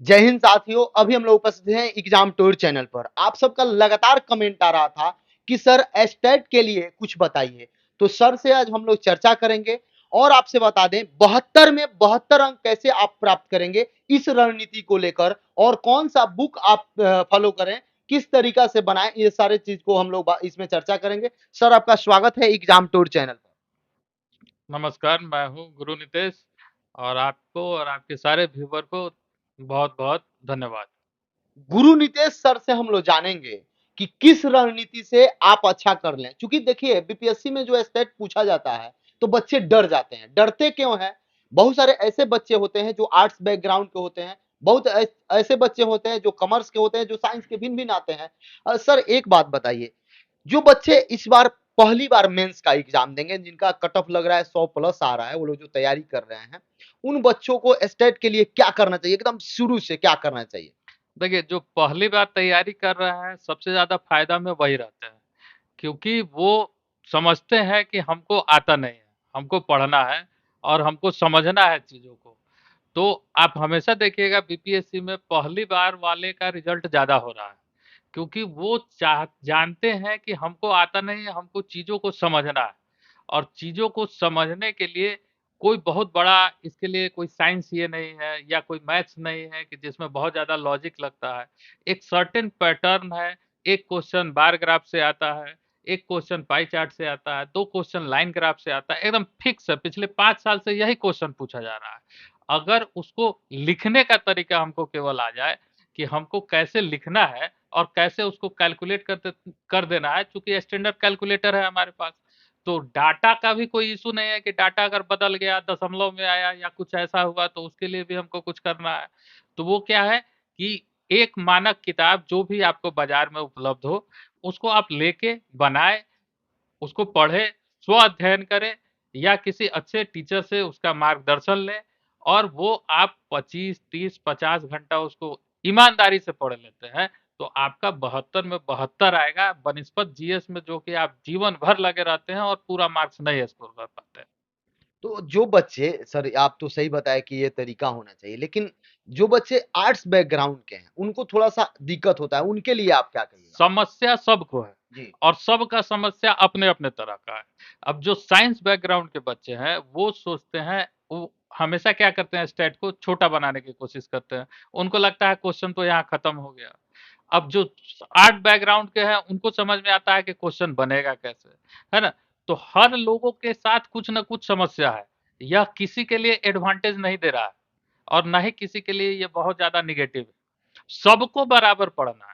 जय हिंद साथियों, अभी हम लोग उपस्थित हैं एग्जाम टूर चैनल पर। आप सबका लगातार कमेंट आ रहा था कि सर एस्टेट के लिए कुछ बताइए। तो सर से आज हम लोग चर्चा करेंगे और आपसे बता दें 72 में 72 अंक कैसे आप प्राप्त करेंगे इस रणनीति को लेकर, और कौन सा बुक आप फॉलो करें, किस तरीका से बनाएं, ये सारे चीज को हम लोग इसमें चर्चा करेंगे। सर आपका स्वागत है एग्जाम टूर चैनल पर। नमस्कार, मैं हूँ गुरु नितेश और आपको और आपके सारे व्यूवर को बहुत-बहुत धन्यवाद। गुरु नितेश सर से हम लोग जानेंगे कि किस रणनीति से आप अच्छा कर लें। क्योंकि देखिए बीपीएससी में जो स्टेट पूछा जाता है तो बच्चे डर जाते हैं। डरते क्यों हैं? बहुत सारे ऐसे बच्चे होते हैं जो आर्ट्स बैकग्राउंड के होते हैं, बहुत ऐसे बच्चे होते हैं जो कॉमर्स के होते हैं, जो साइंस के भिन्न-भिन्न आते हैं। सर एक बात बताइए, जो बच्चे इस बार पहली बार मेंस का एग्जाम देंगे, जिनका कट ऑफ लग रहा है 100 प्लस आ रहा है, वो लोग जो तैयारी कर रहे हैं, उन बच्चों को स्टेट के लिए क्या करना चाहिए? एकदम शुरू से क्या करना चाहिए? देखिए, जो पहली बार तैयारी कर रहा है, सबसे ज़्यादा फ़ायदा में वही रहते हैं, क्योंकि वो समझते हैं कि हमको आता नहीं है, हमको पढ़ना है और हमको समझना है चीज़ों को। तो आप हमेशा देखिएगा बीपीएससी में पहली बार वाले का रिज़ल्ट ज़्यादा हो रहा है, क्योंकि वो जानते हैं कि हमको आता नहीं है, हमको चीज़ों को समझना है। और चीज़ों को समझने के लिए कोई बहुत बड़ा इसके लिए कोई साइंस ये नहीं है या कोई मैथ्स नहीं है कि जिसमें बहुत ज़्यादा लॉजिक लगता है। एक सर्टेन पैटर्न है, एक क्वेश्चन बार ग्राफ से आता है, एक क्वेश्चन पाई चार्ट से आता है, 2 क्वेश्चन लाइन ग्राफ से आता है, एकदम फिक्स है, पिछले 5 साल से यही क्वेश्चन पूछा जा रहा है। अगर उसको लिखने का तरीका हमको केवल आ जाए कि हमको कैसे लिखना है और कैसे उसको कैलकुलेट कर देना है, चूँकि स्टैंडर्ड कैलकुलेटर है हमारे पास। तो डाटा का भी कोई इश्यू नहीं है कि डाटा अगर बदल गया, दशमलव में आया या कुछ ऐसा हुआ तो उसके लिए भी हमको कुछ करना है। तो वो क्या है कि एक मानक किताब जो भी आपको बाज़ार में उपलब्ध हो, उसको आप लेके बनाएँ, उसको पढ़ें, स्व अध्ययन करें या किसी अच्छे टीचर से उसका मार्गदर्शन लें और वो आप 25, 30, 50 घंटा उसको ईमानदारी से पढ़ लेते हैं, तो आपका 72 में 72 आएगा बनिस्बत जीएस में जो कि आप जीवन भर लगे रहते हैं और पूरा मार्क्स नहीं स्कोर कर पाते हैं। तो जो बच्चे, सर आप तो सही बताया कि ये तरीका होना चाहिए, लेकिन जो बच्चे आर्ट्स बैकग्राउंड के हैं, उनको थोड़ा-सा दिक्कत होता है, उनके लिए आप क्या कहिएगा? समस्या सबको है जी। और सबका समस्या अपने-अपने तरह का है। अब जो साइंस बैकग्राउंड के बच्चे हैं, वो सोचते हैं वो हमेशा क्या करते हैं स्टैट को छोटा बनाने की कोशिश करते हैं। उनको लगता है क्वेश्चन तो यहाँ खत्म हो गया। अब जो आर्ट बैकग्राउंड के हैं, उनको समझ में आता है कि क्वेश्चन बनेगा कैसे, है ना? तो हर लोगों के साथ कुछ न कुछ समस्या है। यह किसी के लिए एडवांटेज नहीं दे रहा है और ना ही किसी के लिए ये बहुत ज़्यादा नेगेटिव है। सबको बराबर पढ़ना है,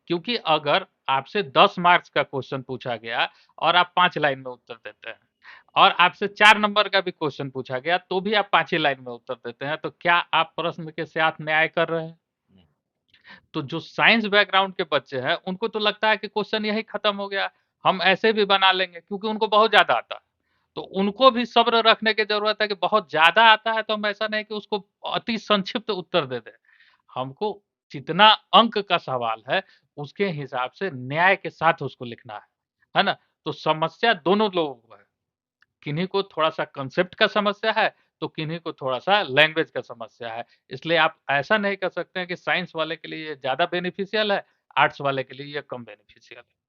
क्योंकि अगर आपसे 10 मार्क्स का क्वेश्चन पूछा गया और आप 5 लाइन में उत्तर देते हैं और आपसे 4 नंबर का भी क्वेश्चन पूछा गया, तो भी आप 5 ही लाइन में उत्तर देते हैं, तो क्या आप प्रश्न के साथ न्याय कर रहे हैं? तो जो साइंस बैकग्राउंड के बच्चे हैं, उनको तो लगता है कि क्वेश्चन यही खत्म हो गया, हम ऐसे भी बना लेंगे क्योंकि उनको बहुत ज़्यादा आता है। तो उनको भी सब्र रखने की ज़रूरत है कि बहुत ज़्यादा आता है तो हम ऐसा नहीं कि उसको अति संक्षिप्त उत्तर दे दें। हमको जितना अंक का सवाल है, उसके हिसाब से न्याय के साथ उसको लिखना है ना? तो समस्या दोनों लोगों को है। किन्हीं को थोड़ा-सा कांसेप्ट का समस्या है, तो किन्हीं को थोड़ा-सा लैंग्वेज का समस्या है। इसलिए आप ऐसा नहीं कर सकते हैं कि साइंस वाले के लिए ये ज़्यादा बेनिफिशियल है, आर्ट्स वाले के लिए ये कम बेनिफिशियल है।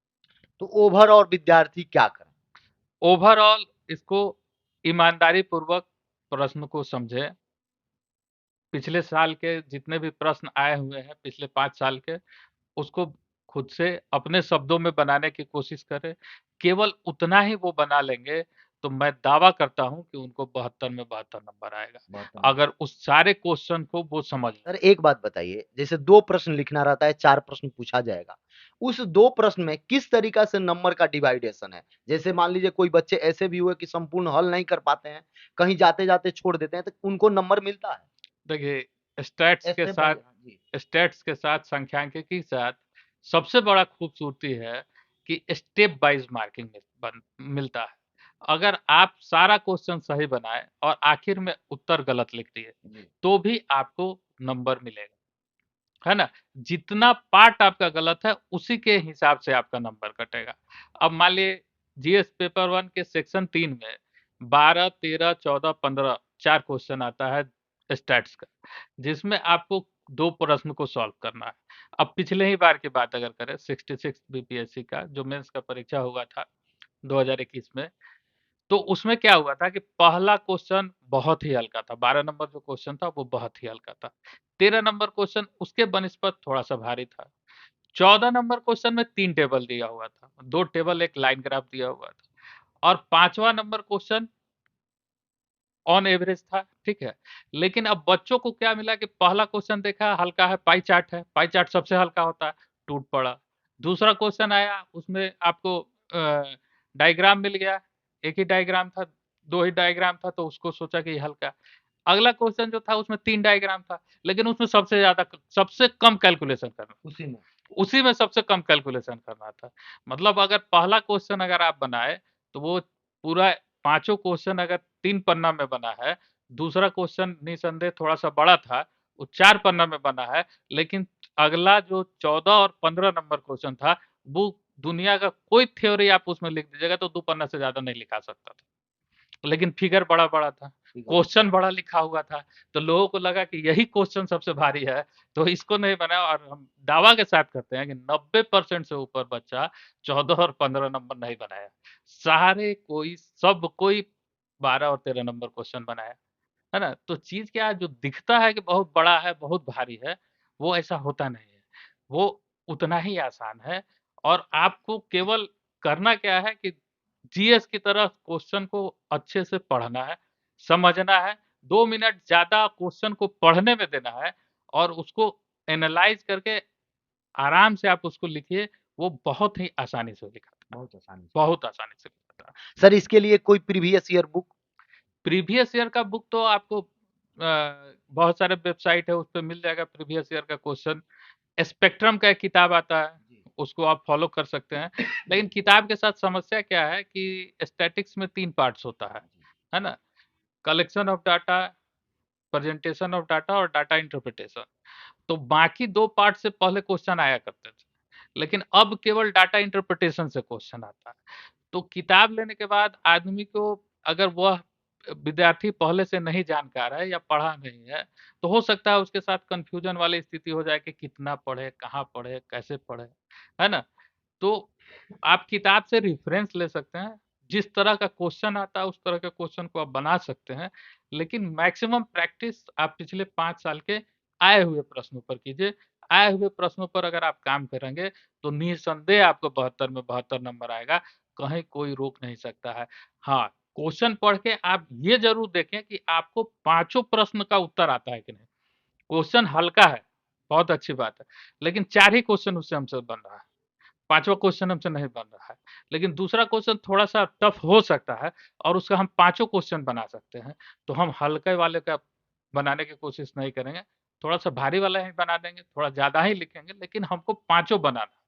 तो ओवरऑल विद्यार्थी क्या करें? ओवरऑल इसको ईमानदारी पूर्वक प्रश्न को समझें। पिछले साल के जितने भी प्रश्न आए हुए हैं, पिछले 5 साल के, उसको खुद से अपने शब्दों में बनाने की कोशिश करें। केवल उतना ही वो बना लेंगे, तो मैं दावा करता हूँ कि उनको 72 में 72 नंबर आएगा। बहुत धन्यवाद। अगर उस सारे क्वेश्चन को वो समझ लें। सर एक बात बताइए, जैसे 2 प्रश्न लिखना रहता है, 4 प्रश्न पूछा जाएगा। उस 2 प्रश्न में किस तरीका से नंबर का डिवाइडेशन है? जैसे मान लीजिए कोई बच्चे ऐसे भी हुए कि संपूर्ण हल नहीं कर पाते हैं, कहीं जाते-जाते छोड़ देते हैं, तो उनको नंबर मिलता है? देखिए, स्टेप बाय हाँ जी। स्टैट्स के साथ, सांख्यिकी के साथ सबसे बड़ा खूबसूरती है कि स्टेप वाइज़ मार्किंग मिलता है। अगर आप सारा क्वेश्चन सही बनाएँ और आखिर में उत्तर गलत लिख दिए, जी। तो भी आपको नंबर मिलेगा, है ना? जितना पार्ट आपका गलत है, उसी के हिसाब से आपका नंबर कटेगा। अब मान लिए जीएस पेपर 1 के सेक्शन 3 में 12, 13, 14, 15 4 क्वेश्चन आता है स्टैट्स का, जिसमें आपको 2 प्रश्न को सॉल्व करना है। अब पिछले ही बार की बात अगर करें 66 बीपीएससी का जो मेंस का परीक्षा हुआ था 2021 में, तो उसमें क्या हुआ था कि पहला क्वेश्चन बहुत ही हल्का था, 12 नंबर जो क्वेश्चन था वो बहुत ही हल्का था। 13 नंबर क्वेश्चन उसके बनिस्पत थोड़ा-सा भारी था। 14 नंबर क्वेश्चन में 3 टेबल दिया हुआ था, 2 टेबल, 1 लाइन ग्राफ दिया हुआ था और 5वां नंबर क्वेश्चन ऑन एवरेज था, ठीक है। लेकिन अब बच्चों को क्या मिला कि पहला क्वेश्चन देखा हल्का है, पाई चार्ट है, पाई चार्ट सबसे हल्का होता है, टूट पड़ा। दूसरा क्वेश्चन आया उसमें आपको डायग्राम मिल गया, एक ही डायग्राम था, 2 ही डायग्राम था तो उसको सोचा कि ये हल्का। अगला क्वेश्चन जो था उसमें 3 डायग्राम था, लेकिन उसमें सबसे कम कैलकुलेशन करना, उसी में सबसे कम कैलकुलेशन करना था। मतलब अगर पहला क्वेश्चन अगर आप बनाए तो वो पूरा पाँचों क्वेश्चन अगर 3 पन्ना में बना है, दूसरा क्वेश्चन निसंदेह थोड़ा-सा बड़ा था, वो 4 पन्ना में बना है, लेकिन अगला जो 14 और 15 नंबर क्वेश्चन था, वो दुनिया का कोई थ्योरी आप उसमें लिख दीजिएगा तो 2 पन्ना से ज़्यादा नहीं लिखा सकता था। लेकिन फिगर बड़ा-बड़ा था, क्वेश्चन बड़ा लिखा हुआ था, तो लोगों को लगा कि यही क्वेश्चन सबसे भारी है, तो इसको नहीं बनाया और हम दावा के साथ कहते हैं कि 90% से ऊपर बच्चा 14 और 15 नंबर नहीं बनाया। सब कोई 12 और 13 नंबर क्वेश्चन बनाया, है ना? तो चीज़ क्या है जो दिखता है कि बहुत बड़ा है, बहुत भारी है, वो ऐसा होता नहीं है। वो उतना ही आसान है और आपको केवल करना क्या है कि जीएस की तरह क्वेश्चन को अच्छे से पढ़ना है, समझना है, 2 मिनट ज़्यादा क्वेश्चन को पढ़ने में देना है और उसको एनालाइज़ करके आराम से आप उसको लिखिए, वो बहुत ही आसानी से लिखाता है, बहुत आसानी से लिखाता है। सर इसके लिए कोई previous year book? Previous year का बुक तो आपको बहुत सारे वेबसाइट है, उस पे मिल जाएगा प्रीवियस ईयर का क्वेश्चन। स्पेक्ट्रम का एक किताब आता है, उसको आप फॉलो कर सकते हैं। लेकिन किताब के साथ समस्या क्या है कि स्टैटिक्स में 3 पार्ट्स होता है ना? Collection of data, presentation of data और डाटा इंटरप्रिटेशन। तो बाकी 2 पार्ट से पहले क्वेश्चन आया करते थे, लेकिन अब केवल डाटा इंटरप्रिटेशन से क्वेश्चन आता है। तो किताब लेने के बाद आदमी को अगर वह विद्यार्थी पहले से नहीं जानकार है या पढ़ा नहीं है, तो हो सकता है उसके साथ कन्फ्यूजन वाली स्थिति हो जाए कि कितना पढ़े, कहाँ पढ़े, कैसे पढ़े, है ना? तो आप किताब से रेफरेंस ले सकते हैं, जिस तरह का क्वेश्चन आता है उस तरह के क्वेश्चन को आप बना सकते हैं, लेकिन मैक्सिमम प्रैक्टिस आप पिछले 5 साल के आए हुए प्रश्नों पर कीजिए। आए हुए प्रश्नों पर अगर आप काम करेंगे, तो निःसंदेह आपको 72 में 72 नंबर आएगा, कहीं कोई रोक नहीं सकता है। हाँ, क्वेश्चन पढ़ के आप ये ज़रूर देखें कि आपको पाँचों प्रश्न का उत्तर आता है कि नहीं। क्वेश्चन हल्का है, बहुत अच्छी बात है, लेकिन 4 ही क्वेश्चन उससे हमसे बन रहा है। 5वां क्वेश्चन हमसे नहीं बन रहा है। लेकिन दूसरा क्वेश्चन थोड़ा-सा टफ हो सकता है और उसका हम पाँचों क्वेश्चन बना सकते हैं। तो हम हल्के वाले का बनाने की कोशिश नहीं करेंगे, थोड़ा-सा भारी वाला ही बना देंगे, थोड़ा ज़्यादा ही लिखेंगे, लेकिन हमको पाँचों बनाना है।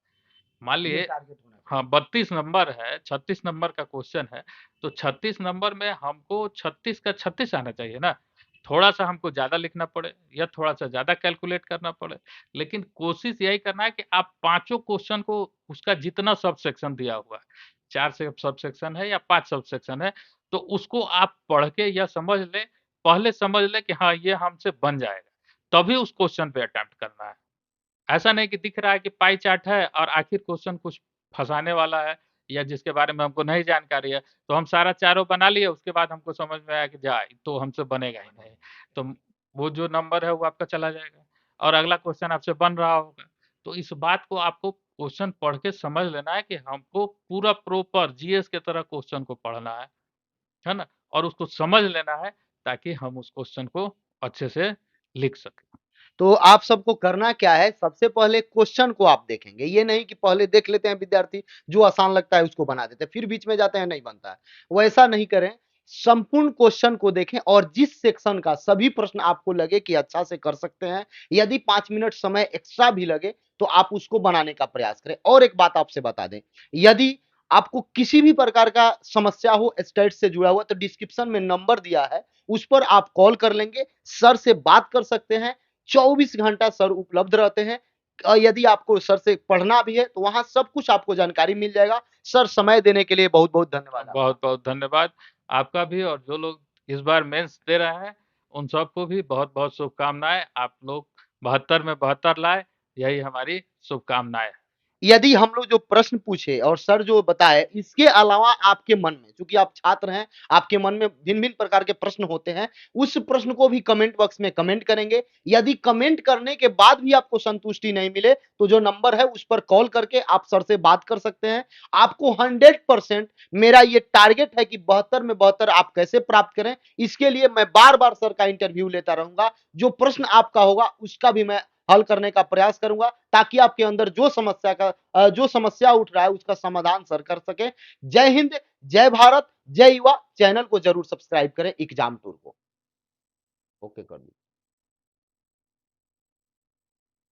मान लिए हाँ, 32 नंबर है, 36 नंबर का क्वेश्चन है, तो 36 नंबर में हमको 36 का 36 आना चाहिए ना। थोड़ा-सा हमको ज़्यादा लिखना पड़े या थोड़ा-सा ज़्यादा कैलकुलेट करना पड़े, लेकिन कोशिश यही करना है कि आप पाँचों क्वेश्चन को उसका जितना सब सेक्शन दिया हुआ है, 4 से सब सेक्शन है या 5 सब सेक्शन है, तो उसको आप पढ़ के या समझ लें, पहले समझ लें कि हाँ, ये हमसे बन जाएगा, तभी उस क्वेश्चन पे अटेम्प्ट करना है। ऐसा नहीं कि दिख रहा है कि पाई चार्ट है और आखिर क्वेश्चन कुछ फँसाने वाला है या जिसके बारे में हमको नहीं जानकारी है, तो हम सारा चारों बना लिए, उसके बाद हमको समझ में आया कि जा तो हमसे बनेगा ही नहीं। तो वो जो नंबर है वो आपका चला जाएगा और अगला क्वेश्चन आपसे बन रहा होगा। तो इस बात को आपको क्वेश्चन पढ़ के समझ लेना है कि हमको पूरा प्रॉपर जीएस की तरह क्वेश्चन को पढ़ना है ना? और उसको समझ लेना है ताकि हम उस क्वेश्चन को अच्छे से लिख सकें। तो आप सबको करना क्या है, सबसे पहले क्वेश्चन को आप देखेंगे, ये नहीं कि पहले देख लेते हैं विद्यार्थी, जो आसान लगता है उसको बना देते हैं, फिर बीच में जाते हैं नहीं बनता है, वैसा नहीं करें। संपूर्ण क्वेश्चन को देखें और जिस सेक्शन का सभी प्रश्न आपको लगे कि अच्छा से कर सकते हैं, यदि 5 मिनट समय एक्स्ट्रा भी लगे तो आप उसको बनाने का प्रयास करें। और एक बात आपसे बता दें, यदि आपको किसी भी प्रकार का समस्या हो स्टेट से जुड़ा हुआ, तो डिस्क्रिप्शन में नंबर दिया है, उस पर आप कॉल कर लेंगे, सर से बात कर सकते हैं। 24 घंटा सर उपलब्ध रहते हैं। यदि आपको सर से पढ़ना भी है तो वहां सब कुछ आपको जानकारी मिल जाएगा। सर समय देने के लिए बहुत बहुत धन्यवाद आपका। बहुत-बहुत धन्यवाद आपका भी और जो लोग इस बार मेंस दे रहे हैं, उन सबको भी बहुत-बहुत शुभकामनाएँ। आप लोग 72 में 72 लाए, यही हमारी शुभकामनाएँ हैं। यदि हम लोग जो प्रश्न पूछे और सर जो बताए, इसके अलावा आपके मन में, चूँकि आप छात्र हैं, आपके मन में भिन्न-भिन्न प्रकार के प्रश्न होते हैं, उस प्रश्न को भी कमेंट बॉक्स में कमेंट करेंगे। यदि कमेंट करने के बाद भी आपको संतुष्टि नहीं मिले, तो जो नंबर है उस पर कॉल करके आप सर से बात कर सकते हैं। आपको 100% मेरा ये टारगेट है कि 72 में 72 आप कैसे प्राप्त करें, इसके लिए मैं बार-बार सर का इंटरव्यू लेता रहूँगा। जो प्रश्न आपका होगा, उसका भी मैं हल करने का प्रयास करूँगा, ताकि आपके अंदर जो समस्या उठ रहा है उसका समाधान सर कर सके। जय हिंद, जय भारत, जय युवा। चैनल को जरूर सब्सक्राइब करें एग्जाम टूर को। ओके कर दी।